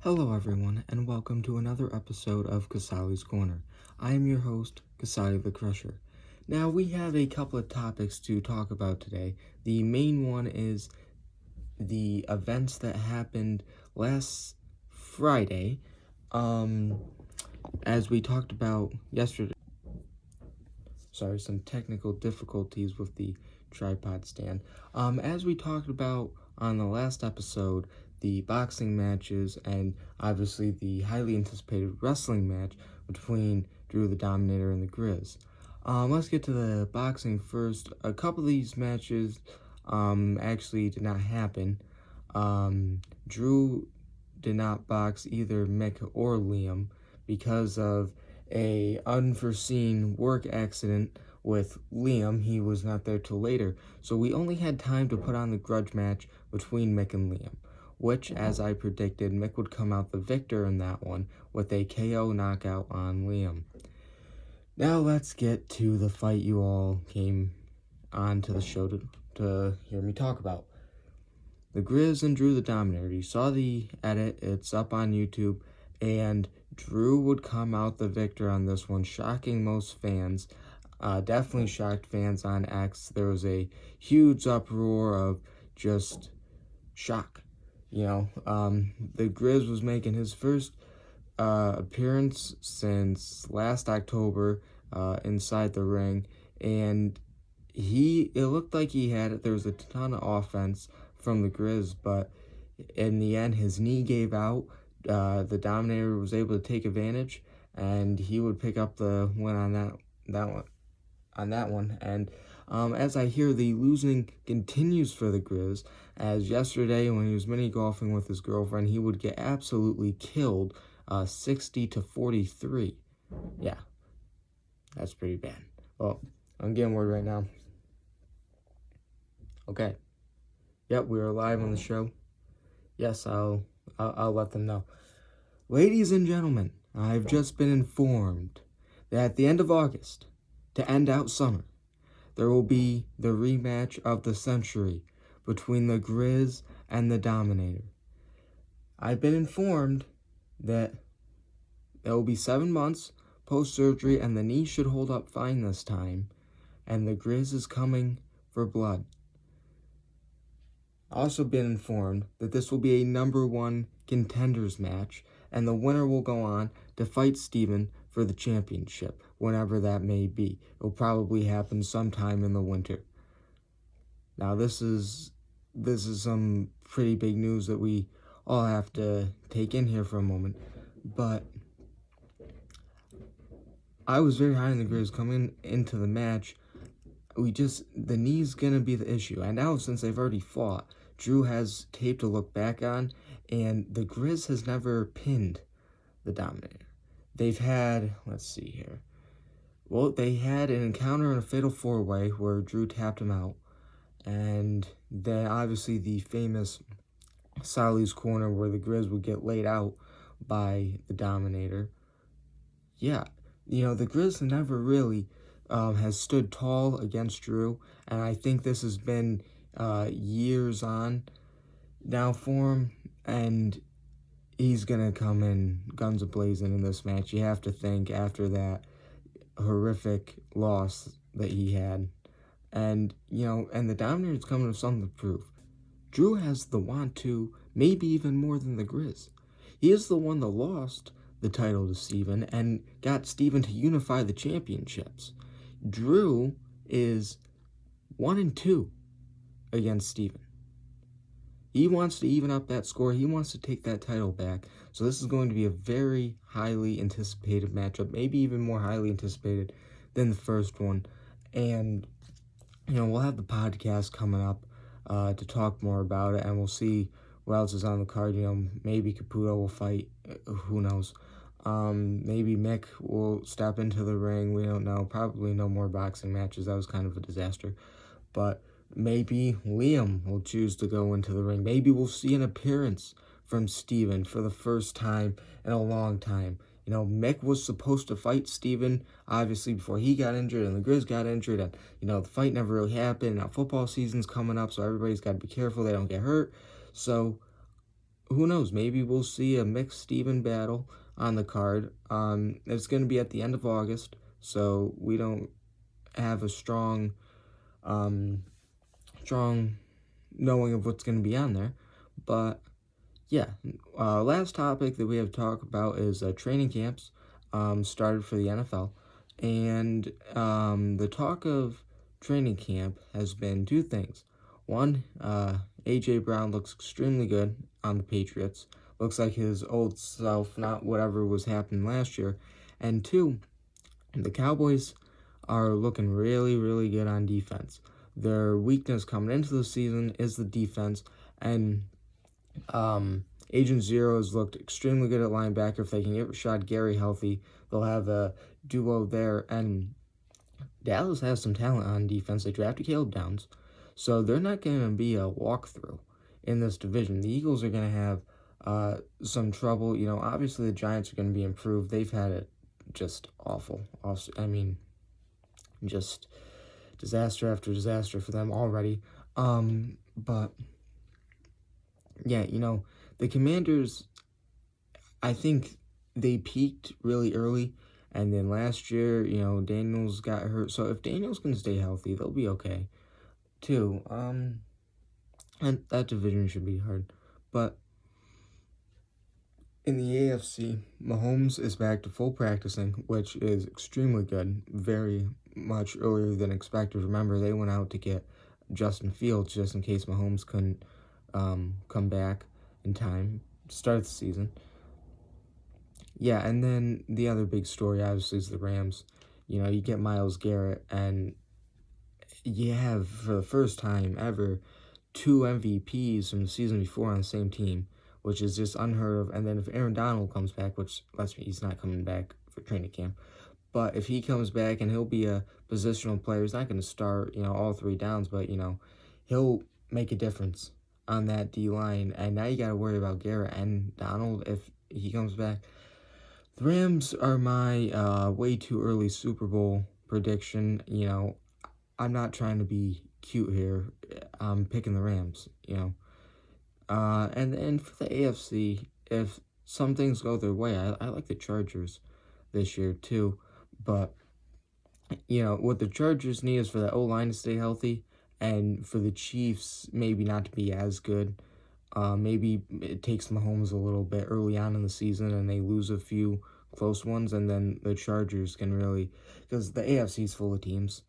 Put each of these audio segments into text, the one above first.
Hello everyone, and welcome to another episode of Casale's Corner. I am your host, Casale the Crusher. Now, we have a couple of topics to talk about today. The main one is the events that happened last Friday, as we talked about yesterday. Sorry, some technical difficulties with the tripod stand. As we talked about on the last episode, the boxing matches and obviously the highly anticipated wrestling match between Drew the Dominator and the Grizz. Let's get to the boxing first. A couple of these matches actually did not happen. Drew did not box either Mick or Liam because of a unforeseen work accident with Liam. He was not there till later, so we only had time to put on the grudge match between Mick and Liam, which, as I predicted, Mick would come out the victor in that one with a KO knockout on Liam. Now let's get to the fight you all came on to the show to hear me talk about. The Grizz and Drew the Dominator. You saw the edit, it's up on YouTube, and Drew would come out the victor on this one, shocking most fans. Definitely shocked fans on X. There was a huge uproar of just shock. The Grizz was making his first appearance since last October inside the ring, and it looked like he had it. There was a ton of offense from the Grizz, but in the end, his knee gave out. The Dominator was able to take advantage, and he would pick up the win on that one. And as I hear, the losing continues for the Grizz, as yesterday when he was mini golfing with his girlfriend, he would get absolutely killed, 60-43. Yeah, that's pretty bad. Well, I'm getting word right now. Okay. Yep, we are live on the show. Yes, I'll let them know. Ladies and gentlemen, I've just been informed that at the end of August, to end out summer, there will be the rematch of the century between the Grizz and the Dominator. I've been informed that it will be 7 months post-surgery and the knee should hold up fine this time, and the Grizz is coming for blood. Also been informed that this will be a number 1 contenders match, and the winner will go on to fight Steven for the championship, whenever that may be. It'll probably happen sometime in the winter. Now, this is some pretty big news that we all have to take in here for a moment, but I was very high on the Grizz coming into the match. The knee's gonna be the issue. And now, since they've already fought, Drew has tape to look back on, and the Grizz has never pinned the Dominator. They've had, let's see here. Well, they had an encounter in a fatal 4-way where Drew tapped him out. And then, obviously, the famous Sally's Corner where the Grizz would get laid out by the Dominator. Yeah, the Grizz never really has stood tall against Drew, and I think this has been years on now for him, and he's going to come in guns a-blazing in this match. You have to think after that horrific loss that he had, and the Dominator's coming with something to prove. Drew has the want to, maybe even more than the Grizz. He is the one that lost the title to Steven and got Steven to unify the championships. Drew is 1-2 against Steven. He wants to even up that score. He wants to take that title back. So this is going to be a very highly anticipated matchup, maybe even more highly anticipated than the first one. And, we'll have the podcast coming up to talk more about it, and we'll see what else is on the card. Maybe Caputo will fight. Who knows? Maybe Mick will step into the ring. We don't know. Probably no more boxing matches. That was kind of a disaster. But maybe Liam will choose to go into the ring. Maybe we'll see an appearance from Steven for the first time in a long time. Mick was supposed to fight Steven, obviously, before he got injured and the Grizz got injured. And, the fight never really happened. Now, football season's coming up, so everybody's got to be careful they don't get hurt. So, who knows? Maybe we'll see a mixed Steven battle on the card. It's going to be at the end of August, so we don't have a um, strong knowing of what's going to be on there. But yeah, last topic that we have to talk about is training camps started for the NFL. And the talk of training camp has been two things. One, A.J. Brown looks extremely good on the Patriots. Looks like his old self, not whatever was happening last year. And two, the Cowboys are looking really, really good on defense. Their weakness coming into the season is the defense, and Agent Zero has looked extremely good at linebacker. If they can get Rashad Gary healthy, they'll have a duo there. And Dallas has some talent on defense. They drafted Caleb Downs, so they're not going to be a walkthrough in this division. The Eagles are going to have some trouble. Obviously the Giants are going to be improved. They've had it just awful. I mean, just disaster after disaster for them already. But yeah, the Commanders, I think they peaked really early, and then last year, Daniels got hurt. So if Daniels can stay healthy, they'll be okay too. And that division should be hard. But in the AFC, Mahomes is back to full practicing, which is extremely good, very much earlier than expected. Remember, they went out to get Justin Fields just in case Mahomes couldn't come back in time to start the season. Yeah, and then the other big story, obviously, is the Rams. You get Myles Garrett, and you have, for the first time ever, two MVPs from the season before on the same team, which is just unheard of. And then if Aaron Donald comes back, which, let's me, he's not coming back for training camp, but if he comes back and he'll be a positional player, he's not going to start, all three downs, but, he'll make a difference on that D-line. And now you got to worry about Garrett and Donald if he comes back. The Rams are my way too early Super Bowl prediction. I'm not trying to be cute here. I'm picking the Rams, and then for the AFC, if some things go their way, I like the Chargers this year too. But, what the Chargers need is for the O-line to stay healthy, and for the Chiefs maybe not to be as good. Maybe it takes Mahomes a little bit early on in the season and they lose a few close ones, and then the Chargers can really, because the AFC is full of teams.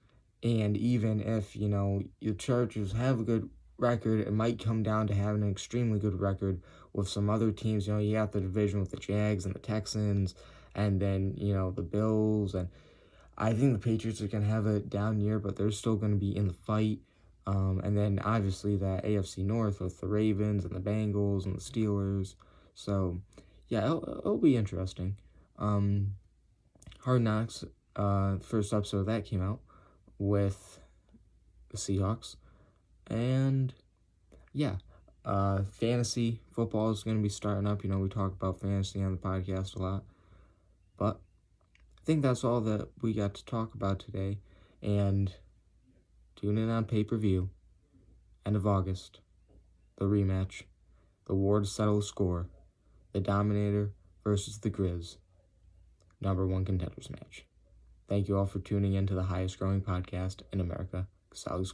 And even if, your Chargers have a good record, it might come down to having an extremely good record with some other teams. You got the division with the Jags and the Texans, and then, the Bills. And I think the Patriots are going to have a down year, but they're still going to be in the fight. And then obviously that AFC North with the Ravens and the Bengals and the Steelers. So, yeah, it'll be interesting. Hard Knocks, first episode of that came out with the Seahawks. And, yeah, fantasy football is going to be starting up. We talk about fantasy on the podcast a lot. But I think that's all that we got to talk about today. And tune in on pay-per-view, end of August, the rematch, the war to settle the score, the Dominator versus the Grizz, #1 contenders match. Thank you all for tuning in to the highest growing podcast in America, Casale.